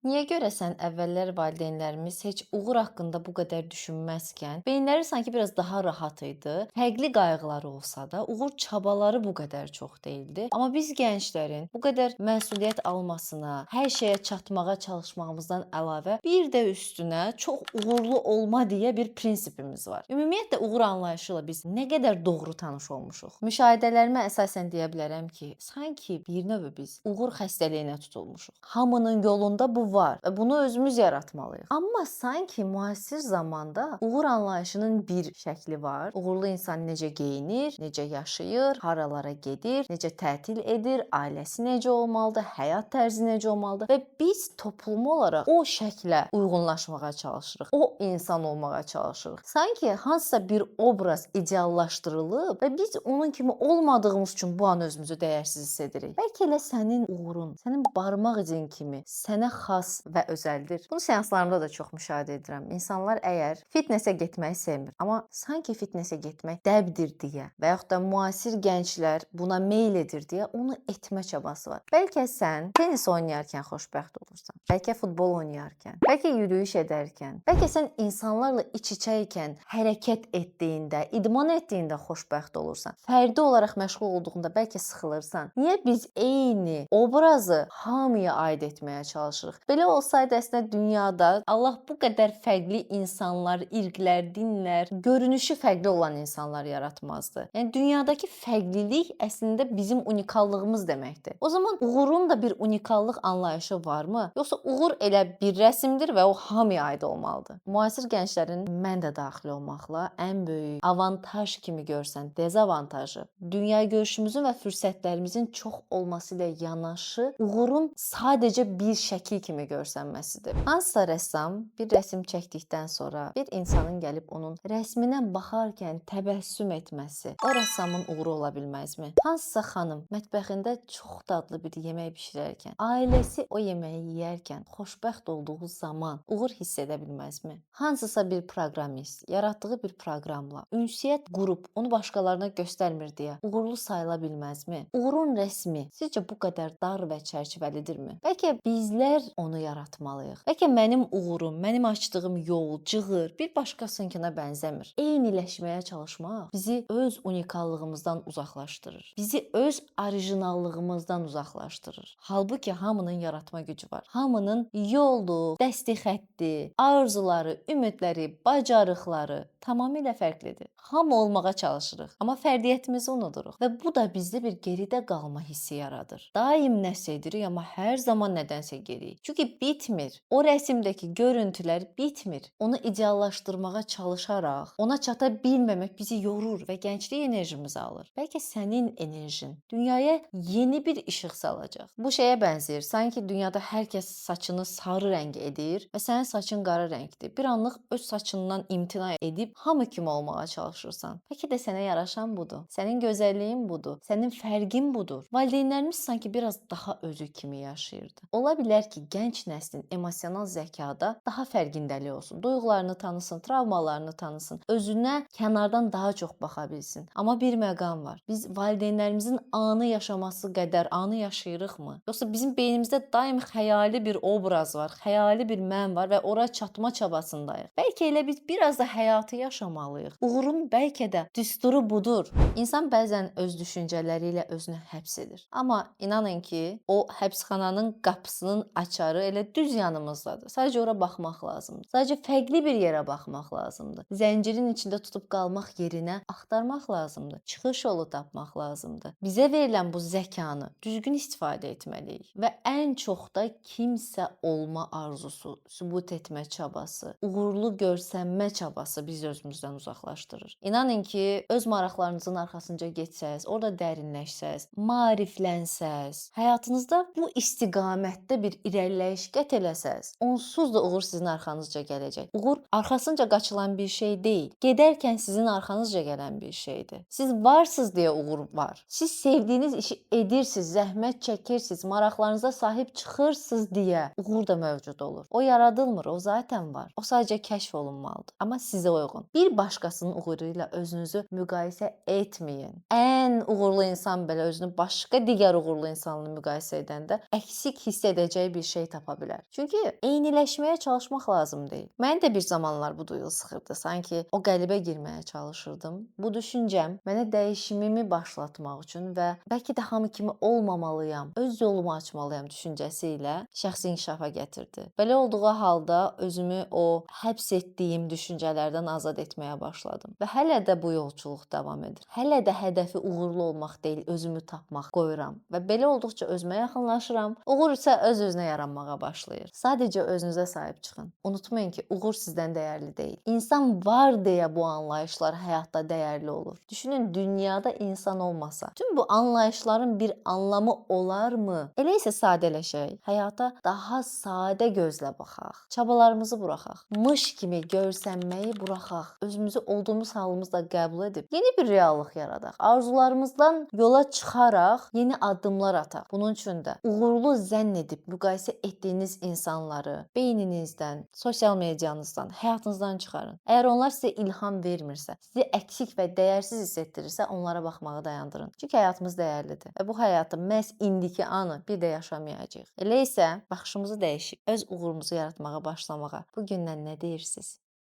Niyə görəsən əvvəllər valideynlərimiz heç uğur haqqında bu qədər düşünməzkən, beyinləri sanki biraz daha rahat idi. Fərqli qayğıları olsa da, uğur çabaları bu qədər çox deyildi. Amma biz gənclərin bu qədər məsuliyyət almasına, hər şeyə çatmağa çalışmağımızdan əlavə, bir də üstünə çox uğurlu olma deyə bir prinsipimiz var. Ümumiyyətlə uğur anlayışı ilə biz nə qədər doğru tanış olmuşuq. Müşahidələrimə əsasən deyə bilərəm ki, sanki bir növ biz uğur xəstəliyinə tutulmuşuq. Hamının yolunda bu var və bunu özümüz yaratmalıyıq. Amma sanki müasir zamanda uğur anlayışının bir şəkli var. Uğurlu insan necə geyinir, necə yaşayır, haralara gedir, necə tətil edir, ailəsi necə olmalıdır, həyat tərzi necə olmalıdır və biz toplum olaraq o şəklə uyğunlaşmağa çalışırıq. O insan olmağa çalışırıq. Sanki hansısa bir obraz ideallaşdırılıb və biz onun kimi olmadığımız üçün bu an özümüzü dəyərsiz hiss edirik. Bəlkə elə sənin uğurun, sənin barmaq izin kimi sənə xas və özəldir. Bunu seanslarımda da çox müşahidə edirəm. İnsanlar əgər fitnesə getməyi sevmir, amma sanki fitnesə getmək dəbdir deyə və yaxud da müasir gənclər buna meyl edir deyə onu etmə çabası var. Bəlkə sən tennis oynayarkən xoşbəxt olursan. Bəlkə futbol oynayarkən, bəlkə yürüyüş edərkən, bəlkə sən insanlarla iç-içə ikən hərəkət etdiyində, idman etdiyində xoşbəxt olursan. Fərdi olaraq məşğul olduğunda bəlkə sıxılırsan. Niyə biz eyni obrazı hamıya aid etməyə çalışırıq? Belə olsaydı əslində dünyada Allah bu qədər fərqli insanlar, irqlər, dinlər, görünüşü fərqli olan insanlar yaratmazdı. Yəni dünyadakı fərqlilik əslində bizim unikallığımız deməkdir. O zaman uğurun da bir unikallıq anlayışı varmı? Yoxsa uğur elə bir rəsmdir və o hamıya aid olmalıdır? Müasir gənclərin mən də daxil olmaqla ən böyük avantaj kimi görsən, dezavantajı, dünya görüşümüzün və fürsətlərimizin çox olması ilə yanaşı, uğurun sadəcə bir şəkil kimi görsənməsidir. Hansısa rəssam bir rəsm çəkdikdən sonra bir insanın gəlib onun rəsminə baxarkən təbəssüm etməsi o rəssamın uğuru ola bilməzmi? Hansısa xanım mətbəxində çox dadlı bir yemək bişirərkən, ailəsi o yeməyi yeyərkən xoşbəxt olduğu zaman uğur hiss edə bilməzmi? Hansısa bir proqramist yaratdığı bir proqramla ünsiyyət qurub onu başqalarına göstərmir deyə uğurlu sayıla bilməzmi? Uğurun rəsmi sizcə bu qədər dar və çərçivəlidirmi? Bəlkə bizlər onu yaratmalıyıq. Bəlkə mənim uğurum, mənim açdığım yol, cığır bir başqasınkına bənzəmir. Eyniləşməyə çalışmaq bizi öz unikallığımızdan uzaqlaşdırır. Bizi öz orijinallığımızdan uzaqlaşdırır. Halbuki hamının yaratma gücü var. Hamının yolu, dəsti xətti, arzuları, ümidləri, bacarıqları tamamilə fərqlidir. Hamı olmağa çalışırıq, amma fərdiyyətimizi unuduruq və bu da bizdə bir geridə qalma hissi yaradır. Daim nəsə edirik, amma hər zaman nədənsə geriyik. Çünki bitmir. O rəsmdəki görüntülər bitmir. Onu ideallaşdırmağa çalışaraq, ona çata bilməmək bizi yorur və gənclik enerjimizi alır. Bəlkə sənin enerjin dünyaya yeni bir işıq salacaq. Bu şeyə bənzəyir. Sanki dünyada hər kəs saçını sarı rəng edir və sənin saçın qara rəngdir. Bir anlıq öz saçından imtina edib hamı kimi olmağa çalışırsan. Bəlkə də sənə yaraşan budur. Sənin gözəlliyin budur. Sənin fərqin budur. Valideynlərimiz sanki biraz daha özü kimi yaşayırdı. Ola bilər ki, gənc nəslin emosional zəkada daha fərqindəlik olsun. Duyğularını tanısın, travmalarını tanısın, özünə kənardan daha çox baxa bilsin. Amma bir məqam var. Biz valideynlərimizin anı yaşaması qədər anı yaşayırıqmı? Yoxsa bizim beynimizdə daim xəyali bir obraz var, xəyali bir mən var və ora çatma çabasındayıq. Bəlkə elə biz biraz da həyatı yaşamalıyıq. Uğurun bəlkə də düsturu budur. İnsan bəzən öz düşüncələri ilə özünü həbs edir. Amma inanın ki, o həbsxananın qapısının açarı elə düz yanımızdadır. Sadəcə ora baxmaq lazımdır. Sadəcə fərqli bir yerə baxmaq lazımdır. Zəncirin içində tutub qalmaq yerinə axtarmaq lazımdır. Çıxış yolu tapmaq lazımdır. Bizə verilən bu zəkanı düzgün istifadə etməliyik və ən çox da kimsə olma arzusu, sübut etmə çabası, uğurlu görsənmə çabası bizi özümüzdən uzaqlaşdırır. İnanın ki, öz maraqlarınızın arxasınca getsəz, orada dərinləşsəz, maariflənsəz, həyatınızda bu istiqamətdə bir irəliləyiş qət eləsəz, onsuz da uğur sizin arxanızca gələcək. Uğur arxasınca qaçılan bir şey deyil. Gedərkən sizin arxanızca gələn bir şeydir. Siz varsınız deyə uğur var. Siz sevdiyiniz işi edirsiniz, zəhmət çəkirsiniz, maraqlarınıza sahib çıxırsınız deyə uğur da mövcud olur. O yaradılmır, o zaten var. O sadəcə kəşf olunmalıdır. Amma sizə uyğun. Bir başqasının uğuru ilə özünüzü müqayisə etməyin. Ən uğurlu insan belə özünü başqa digər uğurlu insanla müqayisə edəndə əksik hiss edəcəyi bir şey tapa bilər. Çünki eyniləşməyə çalışmaq lazım deyil. Məni də bir zamanlar bu duyğu sıxırdı. Sanki o qəlibə girməyə çalışırdım. Bu düşüncəm mənə dəyişimimi başlatmaq üçün və bəlkə də hamı kimi olmamalıyam, öz yolumu açmalıyam düşüncəsi ilə şəxsi inkişafa gətirdi. Belə olduğu halda özümü o həbs etdiyim düşüncələrdən azad etməyə başladım və hələ də bu yolçuluq davam edir. Hələ də hədəfi uğurlu olmaq deyil, özümü tapmaq qoyuram və belə olduqca özümə yaxınlaşıram. Uğur isə öz-özünə yaranmağa başlayır. Sadəcə özünüzə sahib çıxın. Unutmayın ki, uğur sizdən dəyərli deyil. İnsan var deyə bu anlayışlar həyatda dəyərli olur. Düşünün, dünyada insan olmasa, tüm bu anlayışların bir anlamı olarmı? Elə isə sadələşək, həyata daha sadə gözlə baxaq. Çabalarımızı buraxaq. Mış kimi görsənməyi buraxaq. Özümüzü olduğumuz halımızla qəbul edib yeni bir reallıq yaradaq. Arzularımızdan yola çıxaraq yeni addımlar ataq. Bunun üçün də uğurlu zənn edib müqayisə etdiyiniz insanları beyninizdən, sosial medianızdan, həyatınızdan çıxarın. Əgər onlar sizə ilham vermirsə, sizi əksik və dəyərsiz hiss etdirirsə, onlara baxmağı dayandırın. Çünki həyatımız dəyərlidir və bu həyatı məhz indiki anı bir də yaşamayacağıq. Elə isə baxışımızı dəyişib öz uğurumuzu yaratmağa başlamağa bu gündən nə deyirsiz?